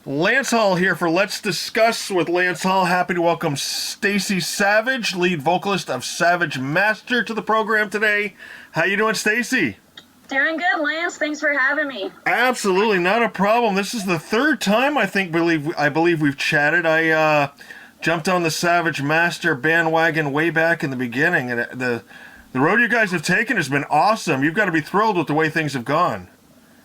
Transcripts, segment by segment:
Lance Hall here for Let's Discuss with Lance Hall. Happy to welcome Stacey Savage, lead vocalist of Savage Master, to the program today. How you doing, Stacey? Doing good, Lance. Thanks for having me. Absolutely, not a problem. This is the third time I believe we've chatted. I jumped on the Savage Master bandwagon way back in the beginning, and the road you guys have taken has been awesome. You've got to be thrilled with the way things have gone.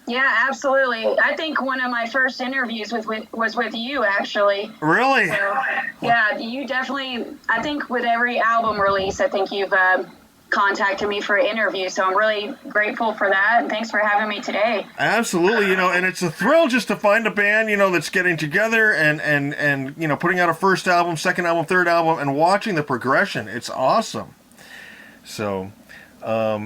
Yeah, absolutely. I think one of my first interviews was with you, actually. Really? So, yeah, you definitely, I think with every album release, I think you've contacted me for an interview, so I'm really grateful for that, and thanks for having me today. Absolutely, and it's a thrill just to find a band, that's getting together and putting out a first album, second album, third album, and watching the progression. It's awesome. So...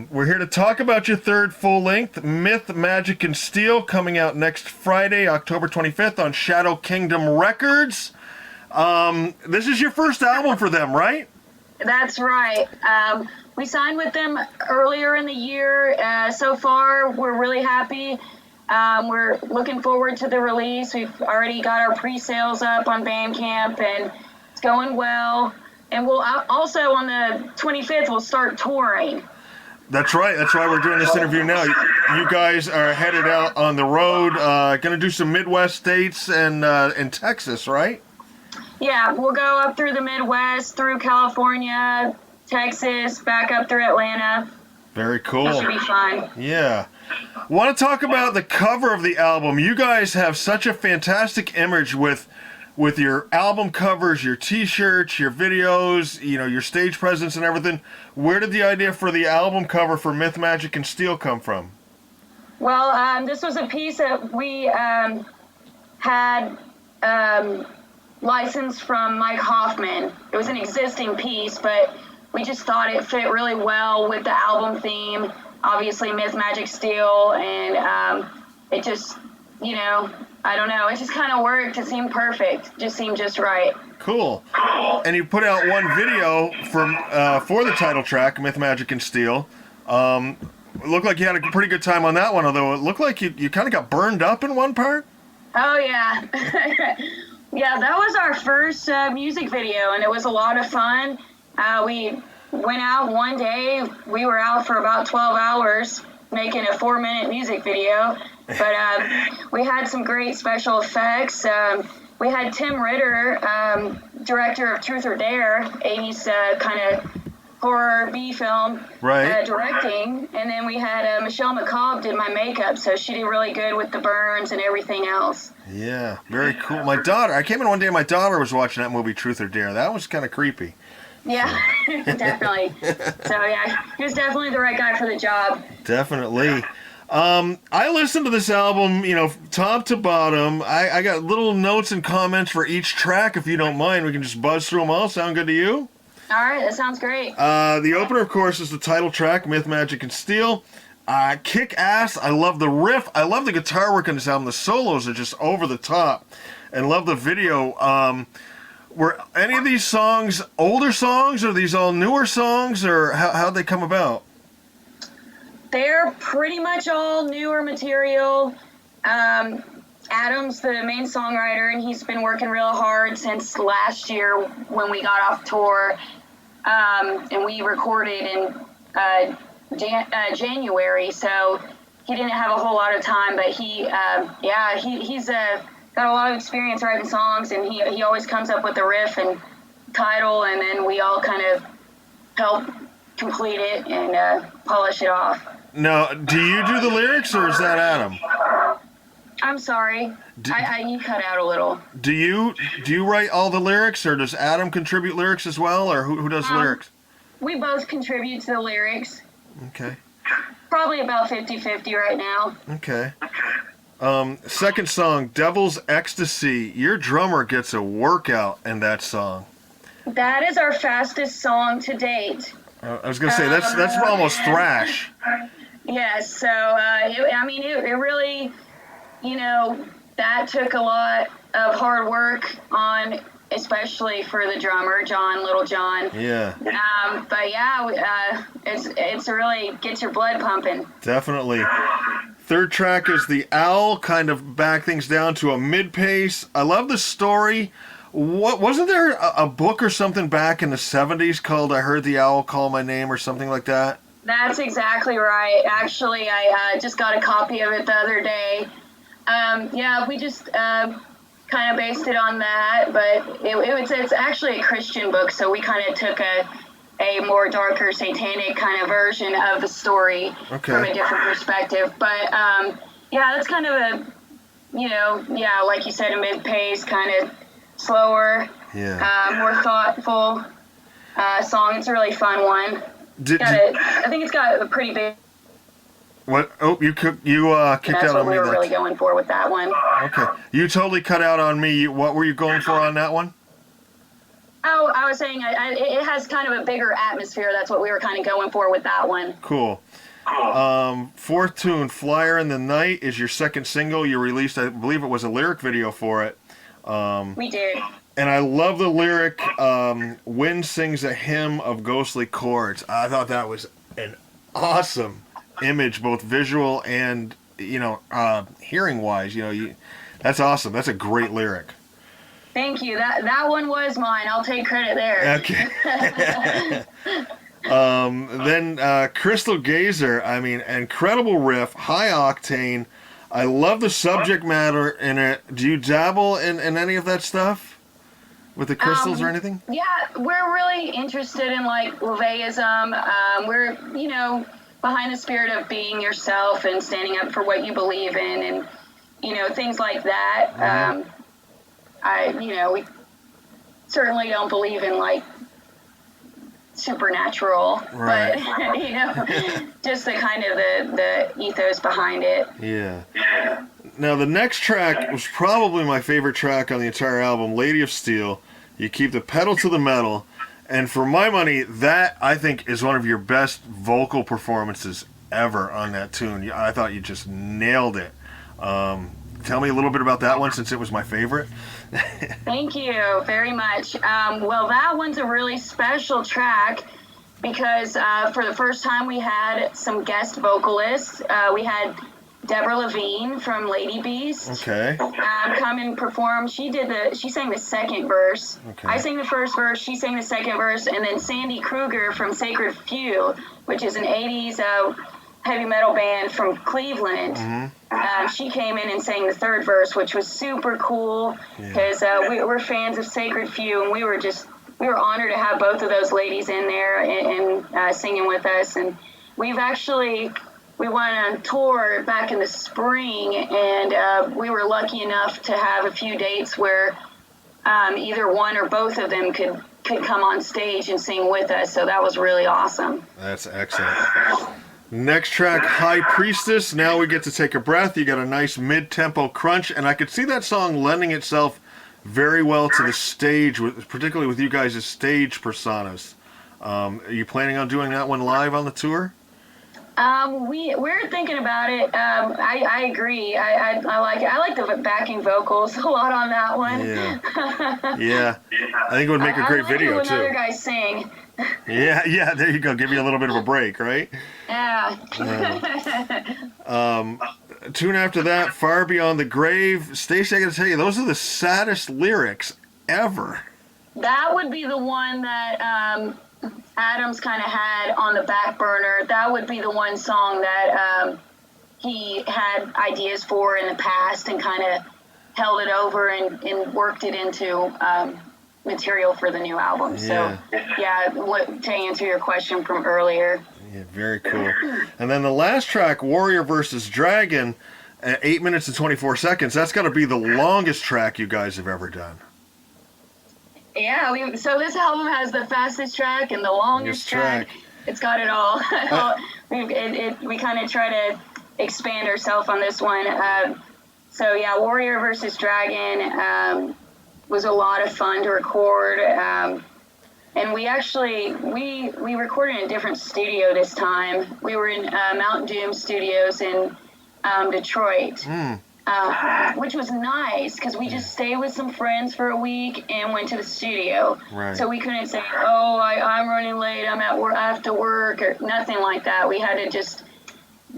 we're here to talk about your third full-length, Myth, Magic, and Steel, coming out next Friday, October 25th on Shadow Kingdom Records. This is your first album for them, right? That's right. We signed with them earlier in the year. So far, we're really happy. We're looking forward to the release. We've already got our pre-sales up on Bandcamp, and it's going well. And we'll also, on the 25th, we'll start touring. That's right. That's why we're doing this interview now. You guys are headed out on the road, going to do some Midwest states and Texas, right? Yeah, we'll go up through the Midwest, through California, Texas, back up through Atlanta. Very cool. That should be fun. Yeah. Want to talk about the cover of the album. You guys have such a fantastic image with your album covers, your t-shirts, your videos, your stage presence and everything. Where did the idea for the album cover for Myth, Magic, and Steel come from? Well, this was a piece that we had licensed from Mike Hoffman. It was an existing piece, but we just thought it fit really well with the album theme. Obviously, Myth, Magic, Steel, and it just, I don't know. It just kind of worked. It seemed perfect. Just seemed just right. Cool. And you put out one video for the title track, Myth, Magic, and Steel. It looked like you had a pretty good time on that one, although it looked like you kind of got burned up in one part. Oh, yeah. Yeah, that was our first music video, and it was a lot of fun. We went out one day. We were out for about 12 hours making a 4-minute music video. But we had some great special effects. We had Tim Ritter, director of Truth or Dare, 80s kind of horror B-film, right. Directing. And then we had Michelle McCobb did my makeup, so she did really good with the burns and everything else. Yeah, very cool. I came in one day, my daughter was watching that movie Truth or Dare. That was kind of creepy. Yeah, definitely. So, yeah, he was definitely the right guy for the job. Definitely. I listened to this album, top to bottom. I got little notes and comments for each track. If you don't mind, we can just buzz through them all. Sound good to you? All right, that sounds great. The opener, of course, is the title track, Myth, Magic, and Steel. Kick ass. I love the riff. I love the guitar work on this album. The solos are just over the top. And love the video. Were any of these songs older songs, or are these all newer songs, or how'd they come about? They're pretty much all newer material. Adam's the main songwriter, and he's been working real hard since last year when we got off tour. And we recorded in January, so he didn't have a whole lot of time, but he's got a lot of experience writing songs, and he always comes up with the riff and title, and then we all kind of help complete it and polish it off. Now, do you do the lyrics, or is that Adam? I'm sorry. You cut out a little. Do you write all the lyrics, or does Adam contribute lyrics as well, or who does lyrics? We both contribute to the lyrics. Okay. Probably about 50-50 right now. Okay. Second song, Devil's Ecstasy. Your drummer gets a workout in that song. That is our fastest song to date. I was going to say, that's almost thrash. Yes, so, it really, that took a lot of hard work on, especially for the drummer, Little John. Yeah. But yeah, it's really gets your blood pumping. Definitely. Third track is the owl, kind of back things down to a mid-pace. I love the story. What wasn't there a book or something back in the 70s called "I Heard the Owl Call My Name" or something like that? That's exactly right. Actually, I just got a copy of it the other day. Yeah, we just kind of based it on that, but it's actually a Christian book, so we kind of took a more darker satanic kind of version of the story from a different perspective. But yeah, that's kind of a, like you said, a mid-pace, kind of slower, more thoughtful song. It's a really fun one. I think it's got a pretty big. What? Oh, you kicked out on me. That's what we were really going for with that one. Okay, you totally cut out on me. What were you going for on that one? Oh, I was saying it has kind of a bigger atmosphere. That's what we were kind of going for with that one. Cool. Fourth tune, "Flyer in the Night," is your second single. You released, I believe it was a lyric video for it. We did. And I love the lyric, "Wind sings a hymn of ghostly chords." I thought that was an awesome image, both visual and, hearing-wise. That's awesome. That's a great lyric. Thank you. That one was mine. I'll take credit there. Okay. Then Crystal Gazer, incredible riff, high octane. I love the subject matter in it. Do you dabble in any of that stuff with the crystals or anything? Yeah, we're really interested in like LaVeism. We're, behind the spirit of being yourself and standing up for what you believe in and, things like that. We certainly don't believe in like supernatural, right. But just the kind of the ethos behind it. Yeah. Now the next track was probably my favorite track on the entire album, "Lady of Steel." You keep the pedal to the metal, and for my money, that I think is one of your best vocal performances ever on that tune. I thought you just nailed it. Tell me a little bit about that one, since it was my favorite. Thank you very much. Well, that one's a really special track because for the first time we had some guest vocalists. We had Deborah Levine from Lady Beast come and perform. She sang the second verse. I sang the first verse, she sang the second verse, and then Sandy Kruger from Sacred Few, which is an 80s heavy metal band from Cleveland. She came in and sang the third verse, which was super cool because we're fans of Sacred Few, and we were honored to have both of those ladies in there and singing with us. And we went on tour back in the spring, and we were lucky enough to have a few dates where either one or both of them could come on stage and sing with us. So that was really awesome. That's excellent. Next track, "High Priestess." Now we get to take a breath. You got a nice mid-tempo crunch, and I could see that song lending itself very well to the stage, particularly with you guys' stage personas. Are you planning on doing that one live on the tour? We're thinking about it. I agree. I like it. I like the backing vocals a lot on that one. Yeah. I think it would make a great video too. Another guy sing. Yeah. There you go. Give you a little bit of a break, right? Yeah. Tune after that, "Far Beyond the Grave." Stacey, I got to tell you, those are the saddest lyrics ever. That would be the one that Adams kind of had on the back burner. That would be the one song that he had ideas for in the past and kind of held it over and worked it into material for the new album. So, to answer your question from earlier. Yeah, very cool. And then the last track, "Warrior vs. Dragon," at 8 minutes and 24 seconds. That's got to be the longest track you guys have ever done. Yeah, so this album has the fastest track and the longest track. It's got it all. We kind of try to expand ourselves on this one. Warrior vs. Dragon was a lot of fun to record. And we actually, we recorded in a different studio this time. We were in Mountain Doom Studios in Detroit. Which was nice because we just stayed with some friends for a week and went to the studio. Right. So we couldn't say, I'm running late, I'm at work, I have to work, or nothing like that. We had to just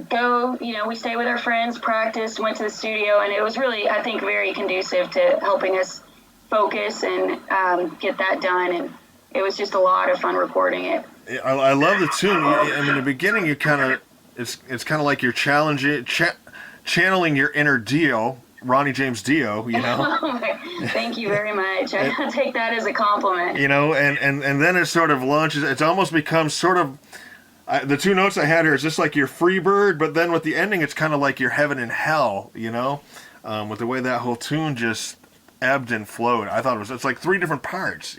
go, we stayed with our friends, practiced, went to the studio, and it was really, I think, very conducive to helping us focus and get that done. And it was just a lot of fun recording it. I love the tune. I mean, in the beginning, you kind of, it's kind of like you're channeling your inner Dio, Ronnie James Dio, Thank you very much. I take that as a compliment. And then it sort of launches. It almost becomes sort of, the two notes I had here is just like your free bird, but then with the ending, it's kind of like your heaven and hell, with the way that whole tune just ebbed and flowed. I thought it's like three different parts,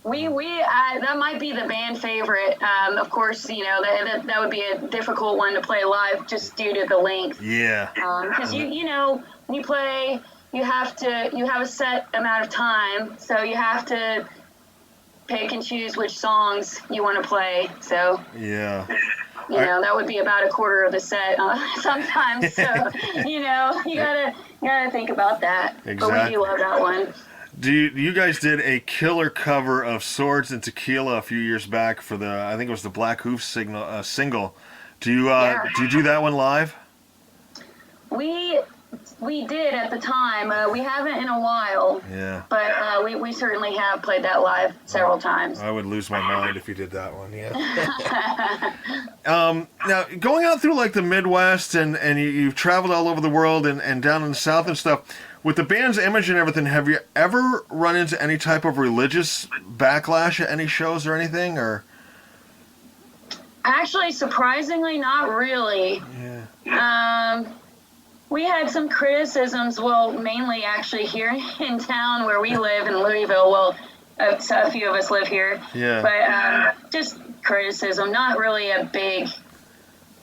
That might be the band favorite. Of course, that would be a difficult one to play live just due to the length. Yeah. Because when you play, you have a set amount of time, so you have to pick and choose which songs you want to play. So yeah. That would be about a quarter of the set sometimes. So you gotta think about that. Exactly. But we do love that one. You guys did a killer cover of Swords and Tequila a few years back for I think it was the Black Hoof single. Do you do that one live? We did at the time. We haven't in a while. Yeah. But we certainly have played that live several times. I would lose my mind if you did that one. Yeah. Now going out through like the Midwest and you've traveled all over the world and down in the South and stuff. With the band's image and everything, have you ever run into any type of religious backlash at any shows or anything, or? Actually, surprisingly, not really. Yeah. We had some criticisms, mainly actually here in town where we live in Louisville. A few of us live here. Yeah. But just criticism, not really a big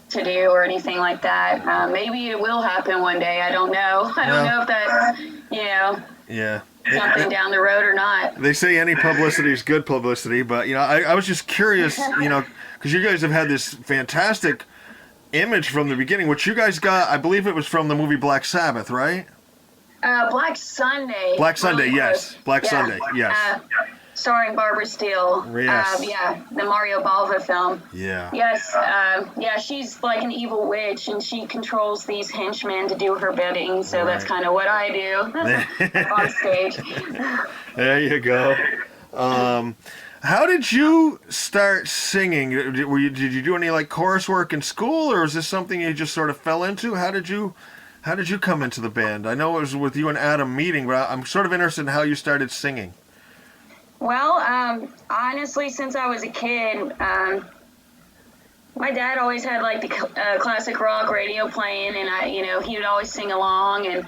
to do or anything like that. Maybe it will happen one day. I don't know. I don't know if that's, yeah, something down the road or not. They say any publicity is good publicity, but, I was just curious, because you guys have had this fantastic image from the beginning, which you guys got, I believe it was from the movie Black Sabbath, right? Black Sunday. Black Sunday, yes. Black Sunday, yes. Starring Barbara Steele. Yes. The Mario Bava film. Yeah. Yes. She's like an evil witch, and she controls these henchmen to do her bidding. So That's kind of what I do on stage. There you go. How did you start singing? Did you do any like chorus work in school, or is this something you just sort of fell into? How did you come into the band? I know it was with you and Adam meeting, but I'm sort of interested in how you started singing. Well, honestly, since I was a kid, my dad always had like the classic rock radio playing, and he would always sing along. And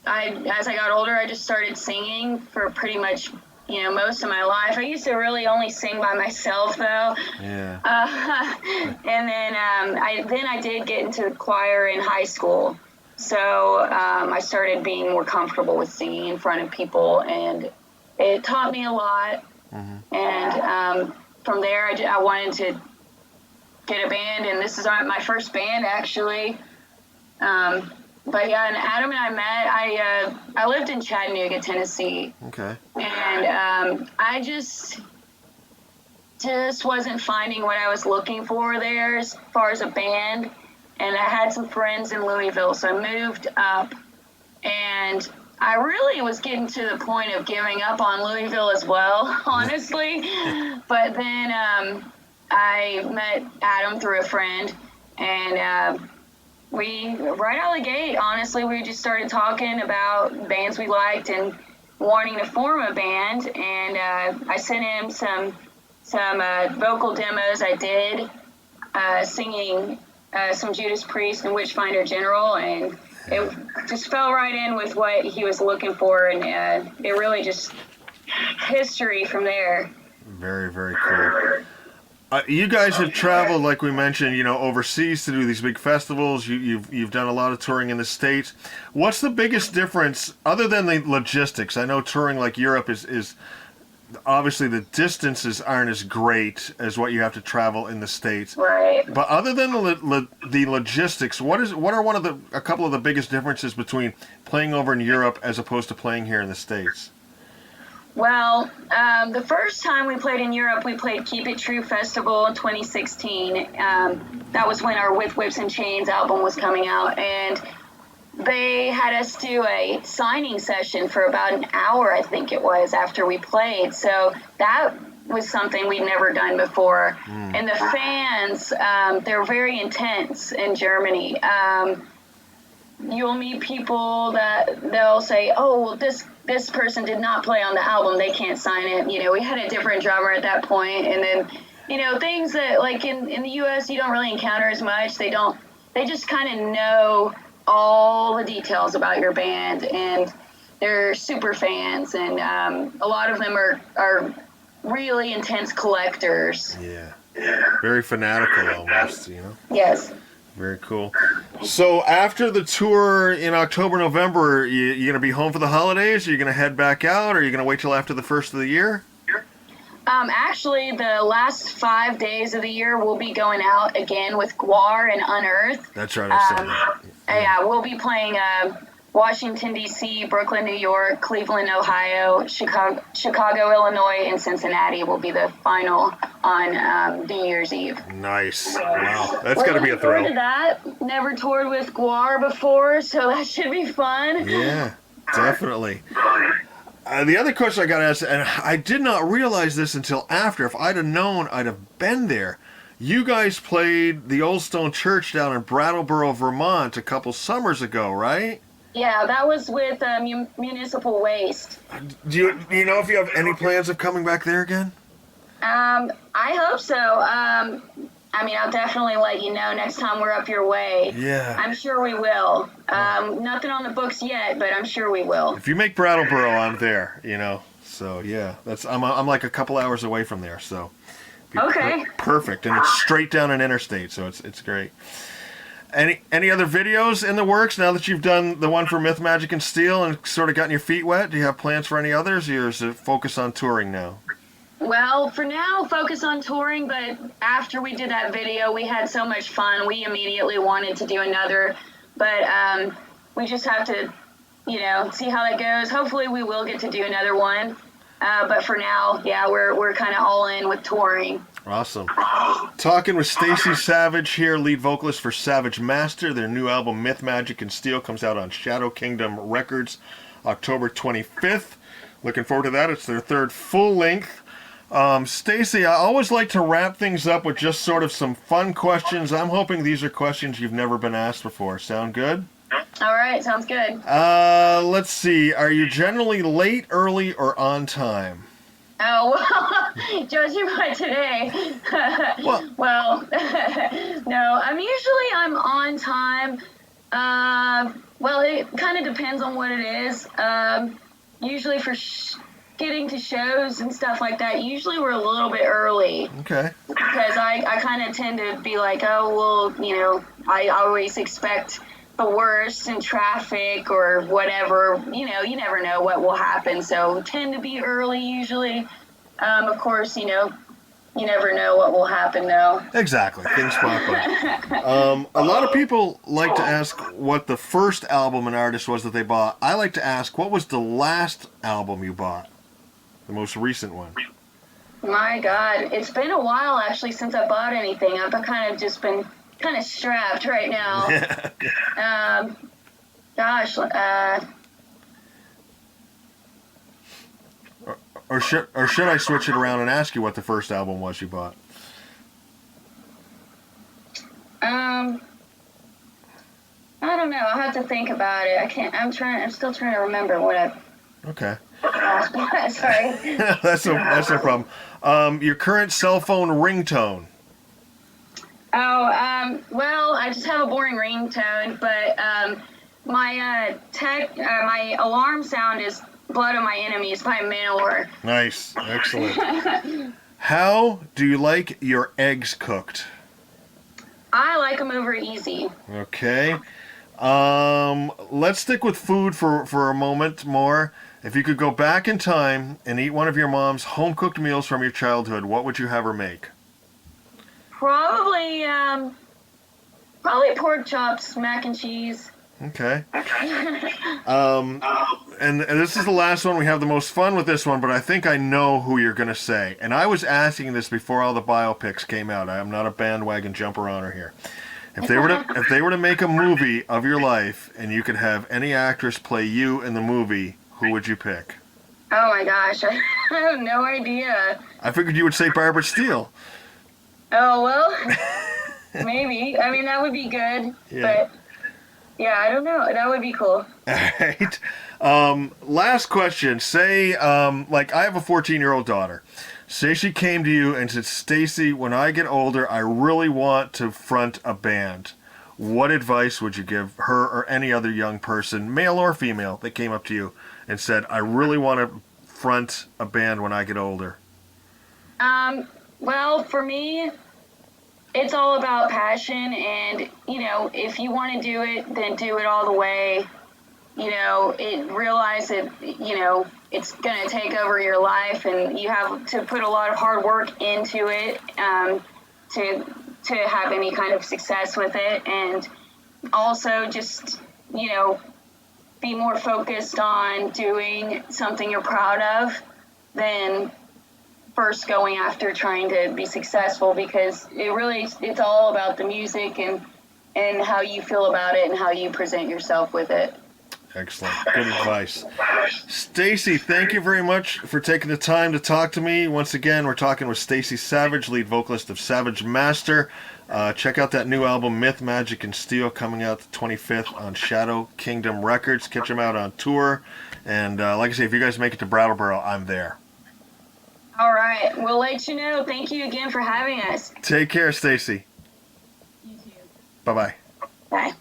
as I got older, I just started singing for pretty much, most of my life. I used to really only sing by myself, though. Yeah. And then I did get into the choir in high school, so I started being more comfortable with singing in front of people, and it taught me a lot. Mm-hmm. And from there, I wanted to get a band, and this is my first band, actually. But yeah, and Adam and I met. I lived in Chattanooga, Tennessee. Okay. And I just wasn't finding what I was looking for there as far as a band. And I had some friends in Louisville, so I moved up, and I really was getting to the point of giving up on Louisville as well, honestly. But then I met Adam through a friend, and we, right out of the gate, honestly, we just started talking about bands we liked and wanting to form a band. And I sent him some vocal demos I did, singing some Judas Priest and Witchfinder General, and it just fell right in with what he was looking for, and it really just history from there. Very, very cool. You guys have traveled, like we mentioned, overseas to do these big festivals. You've done a lot of touring in the States. What's the biggest difference, other than the logistics? I know touring like Europe is obviously the distances aren't as great as what you have to travel in the States. Right. But other than the logistics, what are a couple of the biggest differences between playing over in Europe as opposed to playing here in the States? Well, the first time we played in Europe, we played Keep It True Festival in 2016. That was when our With Whips and Chains album was coming out, and they had us do a signing session for about an hour, I think it was, after we played. So that was something we'd never done before. And the fans, they're very intense in Germany. You'll meet people that they'll say, oh, well, this person did not play on the album, they can't sign it. You know, we had a different drummer at that point, and then, you know, things that like in the US you don't really encounter as much. They just kind of know all the details about your band, and they're super fans, and a lot of them are really intense collectors. Yeah. Very fanatical almost, you know? Yes. Very cool. So after the tour in October, November, you going to be home for the holidays? Are you going to head back out, or are you going to wait till after the first of the year? Actually, the last 5 days of the year, we'll be going out again with Guar and Unearth. That's right, I saw that. Yeah, we'll be playing Washington, D.C., Brooklyn, New York, Cleveland, Ohio, Chicago, Illinois, and Cincinnati will be the final on New Year's Eve. Nice. Wow. That's got to be a Forward thrill. to that. Never toured with Guar before, so that should be fun. Yeah, definitely. The other question I got to ask, and I did not realize this until after. If I'd have known, I'd have been there. You guys played the Old Stone Church down in Brattleboro, Vermont a couple summers ago, right? Yeah, that was with Municipal Waste. Do you know if you have any plans of coming back there again? I hope so. I mean, I'll definitely let you know next time we're up your way. Yeah. I'm sure we will. Nothing on the books yet, but I'm sure we will. If you make Brattleboro, I'm there, you know. So, yeah, I'm like a couple hours away from there, so. Okay. Perfect, and it's straight down an interstate, so it's great. Any other videos in the works now that you've done the one for Myth, Magic, and Steel and sort of gotten your feet wet? Do you have plans for any others, or is it focus on touring now? Well, for now, focus on touring, but after we did that video, we had so much fun. We immediately wanted to do another, but we just have to, you know, see how that goes. Hopefully we will get to do another one, but for now, yeah, we're kind of all in with touring. Awesome. Talking with Stacey Savage here, lead vocalist for Savage Master. Their new album, Myth, Magic, and Steel, comes out on Shadow Kingdom Records October 25th. Looking forward to that. It's their third full length. Stacey, I always like to wrap things up with just sort of some fun questions. I'm hoping these are questions you've never been asked before. Sound good? All right, sounds good. Let's see. Are you generally late, early, or on time? Oh, well, judging by today, well, no, I'm on time. Well, it kind of depends on what it is. Usually for getting to shows and stuff like that, usually we're a little bit early. Okay. Because I kind of tend to be like, oh, well, you know, I always expect the worst in traffic or whatever. You know, you never know what will happen, so tend to be early usually. Of course, you know, you never know what will happen though. Exactly, things pop up. A lot of people like to ask what the first album an artist was that they bought. I like to ask, what was the last album you bought? The most recent one. My God, it's been a while actually since I bought anything. I've kind of just been kind of strapped right now. Gosh, or should I switch it around and ask you what the first album was you bought? I don't know. I'll have to think about it. I'm still trying to remember what I. Okay. Sorry. That's no problem. Your current cell phone ringtone. Oh, well, I just have a boring ringtone, but my alarm sound is "Blood of My Enemies" by Manowar. Nice, excellent. How do you like your eggs cooked? I like them over easy. Okay. Let's stick with food for a moment more. If you could go back in time and eat one of your mom's home-cooked meals from your childhood, what would you have her make? Probably pork chops, mac and cheese. Okay. and this is the last one. We have the most fun with this one, but I think I know who you're going to say. And I was asking this before all the biopics came out. I am not a bandwagon jumper on her here. If they were to make a movie of your life and you could have any actress play you in the movie, who would you pick? Oh my gosh, I have no idea. I figured you would say Barbara Steele. Oh, well, maybe. I mean, that would be good. Yeah. But, yeah, I don't know. That would be cool. All right. Last question. Say, like, I have a 14-year-old daughter. Say she came to you and said, Stacey, when I get older, I really want to front a band. What advice would you give her or any other young person, male or female, that came up to you and said, I really want to front a band when I get older? Well, for me, it's all about passion, and, you know, if you want to do it, then do it all the way. You know, realize that, you know, it's going to take over your life, and you have to put a lot of hard work into it to have any kind of success with it. And also just, you know, be more focused on doing something you're proud of than first going after trying to be successful, because it's all about the music and how you feel about it and how you present yourself with it. Excellent. Good advice. Stacey, thank you very much for taking the time to talk to me. Once again, we're talking with Stacey Savage, lead vocalist of Savage Master. Check out that new album, Myth, Magic, and Steel, coming out the 25th on Shadow Kingdom Records. Catch them out on tour. And like I say, if you guys make it to Brattleboro, I'm there. All right. We'll let you know. Thank you again for having us. Take care, Stacey. You too. Bye-bye. Bye.